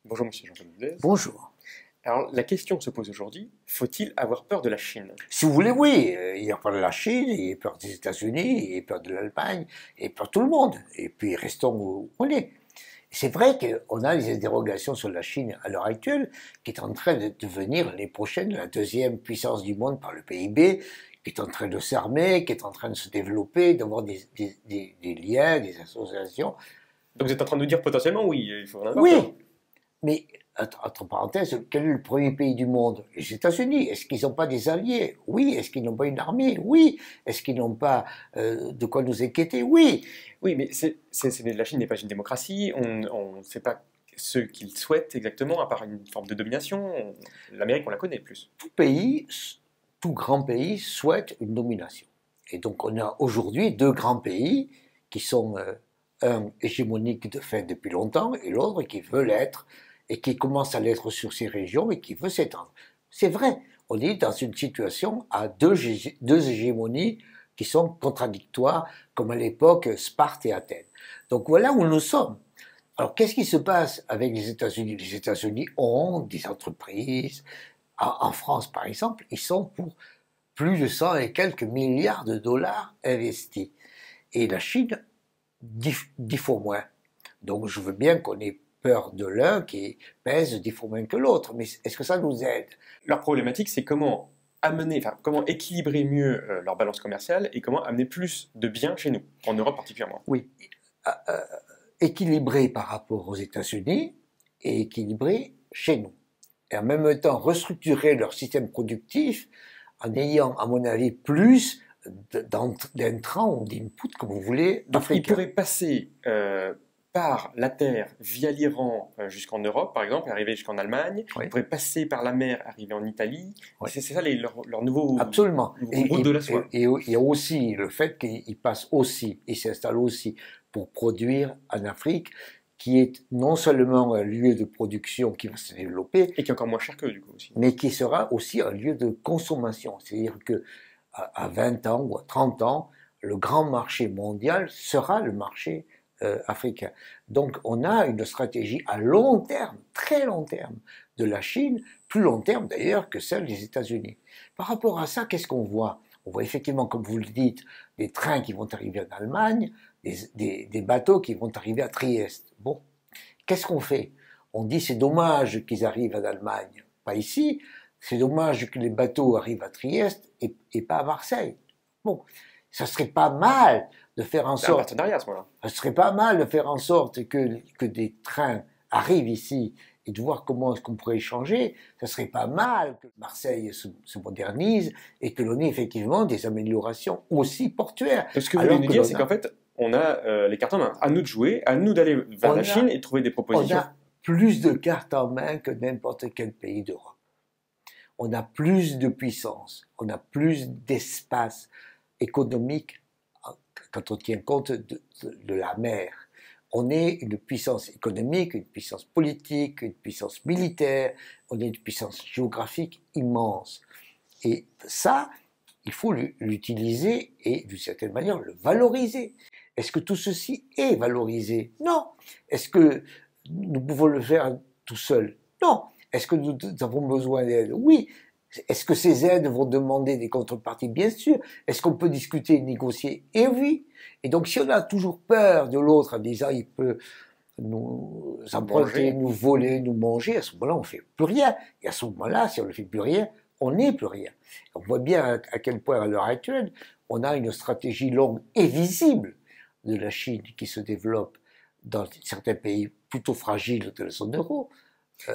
Bonjour Monsieur Jean-Paul Boulez. Bonjour. Alors la question se pose aujourd'hui, faut-il avoir peur de la Chine? Si vous voulez, oui, il a peur de la Chine, il a peur des États-Unis, il a peur de l'Allemagne, il a peur de tout le monde. Et puis restons où on est. C'est vrai qu'on a des interrogations sur la Chine à l'heure actuelle, qui est en train de devenir l'année prochaine la deuxième puissance du monde par le PIB, qui est en train de s'armer, qui est en train de se développer, d'avoir des liens, des associations. Donc vous êtes en train de nous dire potentiellement oui, il faut en avoir Oui, peur. mais entre parenthèses, quel est le premier pays du monde? Les États-Unis. Est-ce qu'ils n'ont pas des alliés? Oui. Est-ce qu'ils n'ont pas une armée? Oui. Est-ce qu'ils n'ont pas de quoi nous inquiéter? Oui. Oui, mais la Chine n'est pas une démocratie, on ne sait pas ce qu'ils souhaitent exactement, à part une forme de domination. L'Amérique, on la connaît plus. Tout pays, tout grand pays souhaite une domination. Et donc on a aujourd'hui deux grands pays qui sont un hégémonique de fait depuis longtemps et l'autre qui veut l'être et qui commence à l'être sur ces régions et qui veut s'étendre. C'est vrai, on est dans une situation à deux hégémonies qui sont contradictoires, comme à l'époque Sparte et Athènes. Donc voilà où nous sommes. Alors qu'est-ce qui se passe avec les États-Unis? Les États-Unis ont des entreprises. En France, par exemple, ils sont pour plus de 100 et quelques milliards de dollars investis. Et la Chine, 10 fois moins. Donc je veux bien qu'on ait peur de l'un qui pèse 10 fois moins que l'autre, mais est-ce que ça nous aide? Leur problématique, c'est comment comment équilibrer mieux leur balance commerciale et comment amener plus de biens chez nous, en Europe particulièrement. Oui, équilibré par rapport aux États-Unis et équilibré chez nous. Et en même temps restructurer leur système productif en ayant, à mon avis, plus d'intrants ou d'inputs, comme vous voulez, Donc ils africains. pourraient passer par la terre via l'Iran jusqu'en Europe, par exemple, et arriver jusqu'en Allemagne. Oui. Ils pourraient passer par la mer, arriver en Italie. Oui. C'est ça leur nouveau Absolument. route de la soie. Et il y a aussi le fait qu'ils passent aussi, ils s'installent aussi pour produire en Afrique, qui est non seulement un lieu de production qui va se développer, Et qui est encore moins cher qu'eux, du coup, aussi. mais qui sera aussi un lieu de consommation. C'est-à-dire que à 20 ans ou à 30 ans, le grand marché mondial sera le marché africain. Donc on a une stratégie à long terme, très long terme, de la Chine, plus long terme d'ailleurs que celle des États-Unis. Par rapport à ça, qu'est-ce qu'on voit? On voit effectivement, comme vous le dites, des trains qui vont arriver en Allemagne, des bateaux qui vont arriver à Trieste. Bon, qu'est-ce qu'on fait? On dit c'est dommage qu'ils arrivent en Allemagne, pas ici, c'est dommage que les bateaux arrivent à Trieste et pas à Marseille. Bon, ça serait pas mal de faire en C'est un sorte... partenariat à ce moment-là. Ça serait pas mal de faire en sorte que des trains arrivent ici et de voir comment est-ce qu'on pourrait échanger. Ça serait pas mal que Marseille se modernise et que l'on ait effectivement des améliorations aussi portuaires. Donc, ce que vous voulez nous dire, c'est qu'en fait, on a les cartes en main. À nous de jouer, à nous d'aller vers la Chine et de trouver des On propositions. a plus de cartes en main que n'importe quel pays d'Europe. On a plus de puissance, on a plus d'espace économique quand on tient compte de la mer. On est une puissance économique, une puissance politique, une puissance militaire, on est une puissance géographique immense. Et ça, il faut l'utiliser et d'une certaine manière le valoriser. Est-ce que tout ceci est valorisé? Non. Est-ce que nous pouvons le faire tout seul? Non. Est-ce que nous avons besoin d'aide? Oui. Est-ce que ces aides vont demander des contreparties? Bien sûr. Est-ce qu'on peut discuter, négocier? Et oui. Et donc si on a toujours peur de l'autre en disant il peut nous emprunter, nous voler, nous manger, à ce moment-là on ne fait plus rien. Et à ce moment-là, si on ne fait plus rien, on n'est plus rien. On voit bien à quel point à l'heure actuelle, on a une stratégie longue et visible de la Chine qui se développe dans certains pays plutôt fragiles de la zone euro.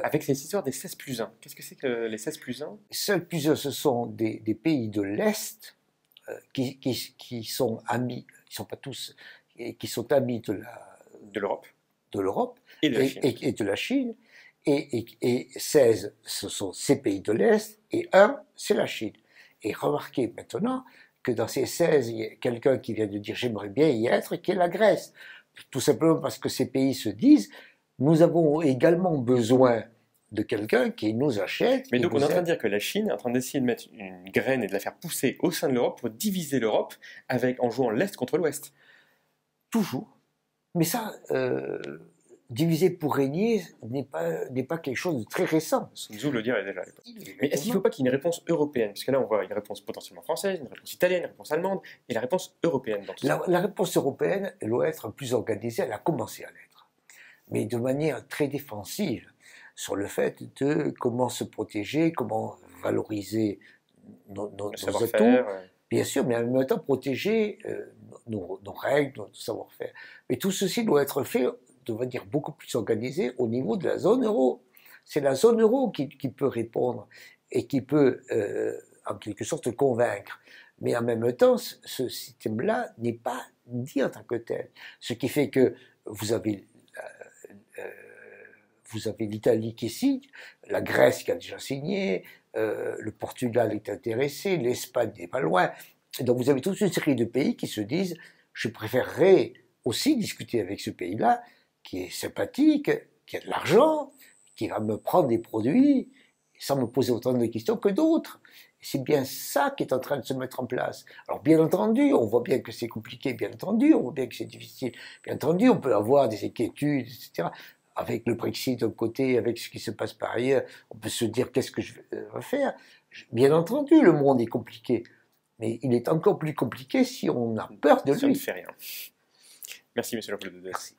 Avec cette histoire des 16+1, qu'est-ce que c'est que les 16+1? Les 16+1, ce sont des pays de l'Est qui sont amis, ils ne sont pas tous, qui sont amis de l'Europe et de la Chine. Et de la Chine. Et 16, ce sont ces pays de l'Est, et 1, c'est la Chine. Et remarquez maintenant que dans ces 16, il y a quelqu'un qui vient de dire « j'aimerais bien y être », qui est la Grèce. Tout simplement parce que ces pays se disent « nous avons également besoin de quelqu'un qui nous achète ». Mais donc on est en train de dire que la Chine est en train d'essayer de mettre une graine et de la faire pousser au sein de l'Europe pour diviser l'Europe en jouant l'Est contre l'Ouest. Toujours. Mais ça... diviser pour régner n'est pas quelque chose de très récent. Sun Tzu le dirait déjà à l'époque. Mais est-ce qu'il ne faut pas qu'il y ait une réponse européenne? Puisque là, on voit une réponse potentiellement française, une réponse italienne, une réponse allemande, et la réponse européenne dans tout ça. La réponse européenne, elle doit être plus organisée, elle a commencé à l'être, mais de manière très défensive sur le fait de comment se protéger, comment valoriser nos atouts, bien sûr, mais en même temps protéger nos règles, notre savoir-faire. Mais tout ceci doit être fait de manière beaucoup plus organisée au niveau de la zone euro. C'est la zone euro qui peut répondre et qui peut, en quelque sorte, convaincre. Mais en même temps, ce système-là n'est pas dit en tant que tel. Ce qui fait que vous avez l'Italie qui signe, la Grèce qui a déjà signé, le Portugal est intéressé, l'Espagne n'est pas loin. Et donc vous avez toute une série de pays qui se disent « je préférerais aussi discuter avec ce pays-là, qui est sympathique, qui a de l'argent, qui va me prendre des produits sans me poser autant de questions que d'autres ». C'est bien ça qui est en train de se mettre en place. Alors bien entendu, on voit bien que c'est compliqué, bien entendu, on voit bien que c'est difficile, bien entendu, on peut avoir des inquiétudes, etc. Avec le Brexit d'un côté, avec ce qui se passe par ailleurs, on peut se dire qu'est-ce que je vais faire. Bien entendu, le monde est compliqué, mais il est encore plus compliqué si on a peur de lui. Si on ne fait rien. Merci, monsieur Jean-Paul II. Merci.